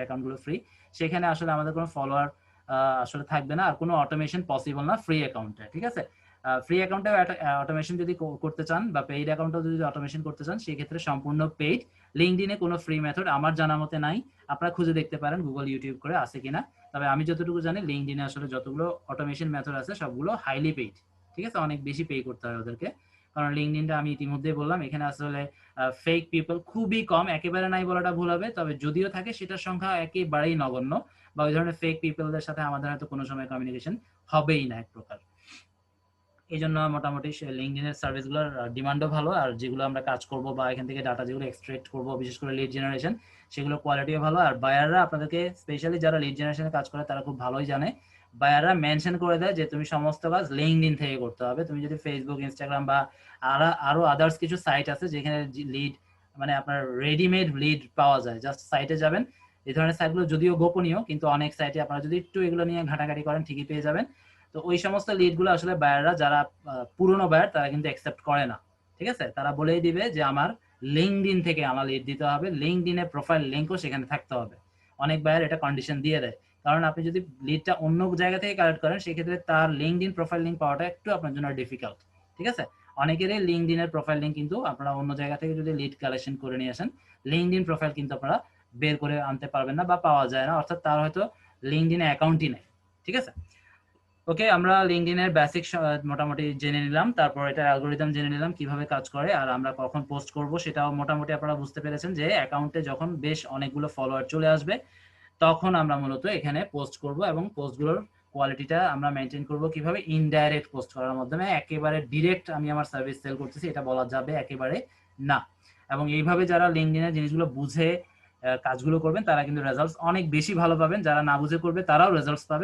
অ্যাকাউন্টগুলো free, সেখানে আসলে আমাদের কোনো ফলোয়ার আসলে থাকবে না, আর কোনো অটোমেশন পসিবল না ফ্রি অ্যাকাউন্টে। ঠিক আছে, ফ্রি অ্যাকাউন্টে অটোমেশন যদি করতে চান বা পেইড অ্যাকাউন্টেও যদি অটোমেশন করতে চান, সেক্ষেত্রে সম্পূর্ণ পেইড। লিঙ্কডইনে কোনো ফ্রি মেথড আমার জানা মতে নাই, আপনারা খুঁজে দেখতে পারেন গুগল ইউটিউব করে আছে কিনা। তবে আমি যতটুকু জানি লিঙ্কডইনে আসলে যতগুলো অটোমেশন মেথড আছে সবগুলো হাইলি পেইড। ঠিক আছে, অনেক বেশি পে করতে হয় ওদেরকে, কারণ লিঙ্কডইনটা আমি ইতিমধ্যেই বললাম এখানে আসলে ফেক পিপল খুবই কম, একেবারে নাই বলাটা ভুল হবে, তবে যদিও থাকে সেটার সংখ্যা একেবারেই নগণ্য, বা ওই ধরনের ফেক পিপলদের সাথে আমাদের হয়তো কোনো সময় কমিউনিকেশন হবেই না এক প্রকার। এই জন্য মোটামুটি লিঙ্কডইনের সার্ভিসগুলোর ডিমান্ডও ভালো, আর যেগুলো আমরা কাজ করব বা এখান থেকে ডাটা যেগুলো এক্সট্রাক্ট করব, বিশেষ করে লিড জেনারেশন, সেগুলো কোয়ালিটিও ভালো। আর বায়াররা আপনাদেরকে, স্পেশালি যারা লিড জেনারেশনে কাজ করে তারা খুব ভালোই জানে, বায়াররা মেনশন করে দেয় যে তুমি সমস্ত কাজ লিঙ্কডইন থেকে করতে হবে। তুমি যদি ফেসবুক, ইনস্টাগ্রাম বা আরো আদার্স কিছু সাইট আছে যেখানে লিড মানে আপনার রেডিমেড লিড পাওয়া যায়, জাস্ট সাইটে যাবেন। এই ধরনের সাইটগুলো যদিও গোপনীয়, কিন্তু অনেক সাইটে আপনারা যদি একটু এগুলো নিয়ে ঘাটাঘাটি করেন ঠিকই পেয়ে যাবেন। তো ওই সমস্ত লিডগুলো আসলে বায়াররা, যারা পুরনো বায়ার, তারা কিন্তু অ্যাকসেপ্ট করে না। ঠিক আছে, তারা বলেই দিবে যে আমার লিঙ্কডইন থেকে আমার লিড দিতে হবে, লিঙ্কডইনে প্রোফাইল লিঙ্কও সেখানে থাকতে হবে। অনেক বায়ার এটা কন্ডিশন দিয়ে দেয়, কারণ আপনি যদি লিডটা অন্য জায়গা থেকে কালেক্ট করেন, সেক্ষেত্রে তার লিঙ্কডইন প্রোফাইল লিঙ্ক পাওয়াটা একটু আপনার জন্য ডিফিকাল্ট। ঠিক আছে, অনেকেরই লিঙ্কডইনের প্রোফাইল লিঙ্ক কিন্তু আপনারা অন্য জায়গা থেকে যদি লিড কালেকশন করে নিয়ে আসেন, লিঙ্কডইন প্রোফাইল কিন্তু আপনারা বের করে আনতে পারবেন না বা পাওয়া যায় না, অর্থাৎ তার হয়তো লিঙ্কডইনে অ্যাকাউন্টই নেই। ঠিক আছে, ওকে, আমরা লিঙ্কডইনের বেসিক মোটামুটি জেনে নিলাম, তারপর এটা অ্যালগরিদম জেনে নিলাম কিভাবে কাজ করে, আর আমরা কখন পোস্ট করব সেটাও মোটামুটি আপনারা বুঝতে পেরেছেন যে অ্যাকাউন্টে যখন বেশ অনেকগুলো ফলোয়ার চলে আসবে তখন আমরা মূলত এখানে পোস্ট করব, এবং পোস্টগুলোর কোয়ালিটিটা আমরা মেনটেন করব কিভাবে, ইনডাইরেক্ট পোস্ট করার মাধ্যমে। একেবারে ডিরেক্ট আমি আমার সার্ভিস সেল করতেছি এটা বলা যাবে একেবারে না। এবং এইভাবে যারা লিঙ্কডইনের জিনিসগুলো বুঝে কাজগুলো করবেন তারা কিন্তু রেজাল্টস অনেক বেশি ভালো পাবেন, যারা না বুঝে করবে তারাও রেজাল্টস পাবে।